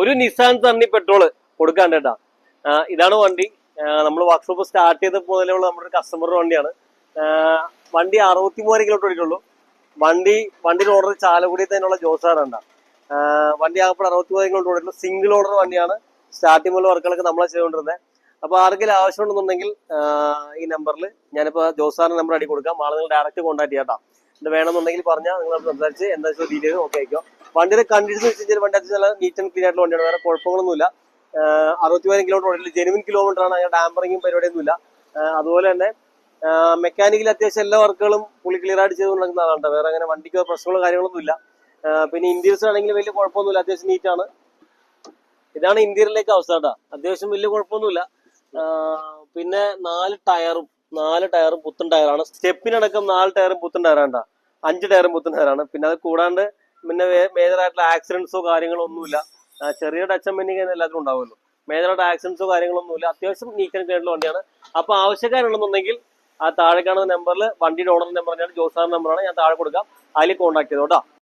ഒരു Nissan Sunny petrol കൊടുക്കാണ്ട് കേട്ടാ. ഇതാണ് വണ്ടി. നമ്മൾ വർക്ക്ഷോപ്പ് സ്റ്റാർട്ട് ചെയ്ത മുതലുള്ള നമ്മുടെ ഒരു കസ്റ്റമറുടെ വണ്ടിയാണ്. വണ്ടി 63 കിലോമീറ്റർ ഓടിക്കുള്ളൂ. വണ്ടിയുടെ ഓർഡർ ചാലക്കുടി തന്നെയുള്ള ജോസാറുണ്ട. വണ്ടി ആകപ്പോൾ 63 കിലോമീറ്റർ ഓടിക്കുള്ളൂ. സിംഗിൾ ഓർഡർ വണ്ടിയാണ്. സ്റ്റാർട്ടിംഗ് മുതൽ വർക്കുകളൊക്കെ നമ്മളെ ചെയ്തുകൊണ്ടിരുന്നത്. അപ്പൊ ആർക്കെങ്കിലും ആവശ്യമുണ്ടെന്നുണ്ടെങ്കിൽ ഈ നമ്പറിൽ ഞാനിപ്പോ ജോസാറിന്റെ നമ്പർ അടി കൊടുക്കാം. ആളെ നിങ്ങൾ ഡയറക്റ്റ് കോൺടാക്ട് ചെയ്യാം. ഇത് വേണമെന്നുണ്ടെങ്കിൽ പറഞ്ഞാൽ നിങ്ങൾ സംസാരിച്ച് എന്താ വെച്ചാൽ ഡീറ്റെയിൽ ഓക്കെ ആയിക്കോ. വണ്ടിയുടെ കണ്ടീഷൻ വെച്ച് കഴിഞ്ഞാൽ വണ്ടി അത്യാവശ്യം നല്ല നീറ്റ് ആൻഡ് ക്ലീൻ ആയിട്ടുള്ള വണ്ടിയാണ്. വേറെ കുഴപ്പങ്ങളൊന്നുമില്ല. 63 കിലോമീറ്റർ ഓടില്ല. ജെനുവിൻ കിലോമീറ്റർ ആണ്. അതിന്റെ ഡാമ്പറിങ്ങും പരിപാടിയൊന്നുമില്ല. അതുപോലെ തന്നെ മെക്കാനിക്കൽ അത്യാവശ്യം എല്ലാ വർക്കുകളും പുള്ളി ക്ലിയർ ആയിട്ട് ചെയ്ത് നടക്കുന്ന ആളാണ്. വേറെ അങ്ങനെ വണ്ടിക്ക് പ്രശ്നങ്ങളോ കാര്യങ്ങളൊന്നും ഇല്ല. പിന്നെ ഇന്റീരിയൽസ് ആണെങ്കിൽ വലിയ കുഴപ്പമൊന്നുമില്ല. അത്യാവശ്യം നീറ്റാണ്. ഇതാണ് ഇന്റീരിയറിലേക്ക് അവസ്ഥ കേട്ടോ. അത്യാവശ്യം വലിയ കുഴപ്പമൊന്നുമില്ല. പിന്നെ 4 ടയറും പുത്തൻ ടയറാണ്. സ്റ്റെപ്പിനടക്കം 4 ടയറും പുത്തൻ ടയറാണ്. 5 ടയറും പുത്തൻ ടയറാണ്. പിന്നെ അത് കൂടാണ്ട് പിന്നെ മേജർ ആയിട്ടുള്ള ആക്സിഡന്റ്സോ കാര്യങ്ങളോ ഒന്നുമില്ല. ചെറിയ ടച്ച് പെൻഡിങ് എല്ലാത്തിനും ഉണ്ടാവുമല്ലോ. മേജറായിട്ട് ആക്സിഡന്റ്സോ കാര്യങ്ങളൊന്നുമില്ല. അത്യാവശ്യം നീറ്റ് ആൻഡ് ക്ലീൻ ആയിട്ടുള്ള വണ്ടിയാണ്. അപ്പൊ ആവശ്യക്കാരുണ്ടെന്നുണ്ടെങ്കിൽ ആ താഴെ കാണുന്ന നമ്പറിൽ വണ്ടിയുടെ ഓണർ നമ്പർ തന്നെയാണ്, ജോസാർ നമ്പറാണ്, ഞാൻ താഴെ കൊടുക്കാം. അതിൽ കോൺടാക്ട് ചെയ്തോട്ടോ.